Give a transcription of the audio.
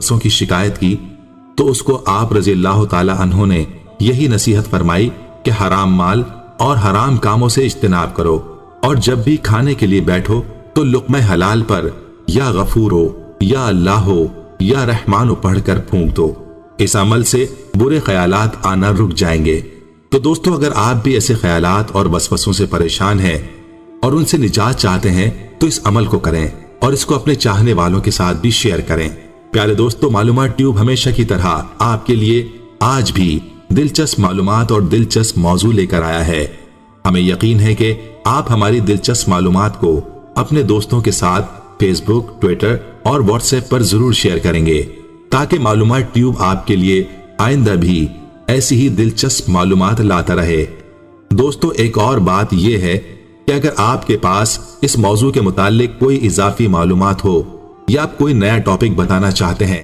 وسوسوں کی شکایت کی تو اس کو آپ رضی اللہ تعالی عنہ نے یہی نصیحت فرمائی کہ حرام مال اور حرام کاموں سے اجتناب کرو، اور جب بھی کھانے کے لیے بیٹھو تو لقمہ حلال پر یا غفورو یا اللہ یا رحمانو پڑھ کر پھونک دو، اس عمل سے برے خیالات آنا رک جائیں گے۔ تو دوستو، اگر آپ بھی ایسے خیالات اور وسوسوں سے پریشان ہیں اور ان سے نجات چاہتے ہیں تو اس عمل کو کریں اور اس کو اپنے چاہنے والوں کے ساتھ بھی شیئر کریں۔ پیارے دوستو، معلومات ٹیوب ہمیشہ کی طرح آپ کے لیے آج بھی دلچسپ معلومات اور دلچسپ موضوع لے کر آیا ہے۔ ہمیں یقین ہے کہ آپ ہماری دلچسپ معلومات کو اپنے دوستوں کے ساتھ فیس بک، ٹویٹر اور واٹس ایپ پر ضرور شیئر کریں گے تاکہ معلومات ٹیوب آپ کے لیے آئندہ بھی ایسی ہی دلچسپ معلومات لاتا رہے۔ دوستو، ایک اور بات یہ ہے کہ اگر آپ کے پاس اس موضوع کے متعلق کوئی اضافی معلومات ہو یا آپ کوئی نیا ٹاپک بتانا چاہتے ہیں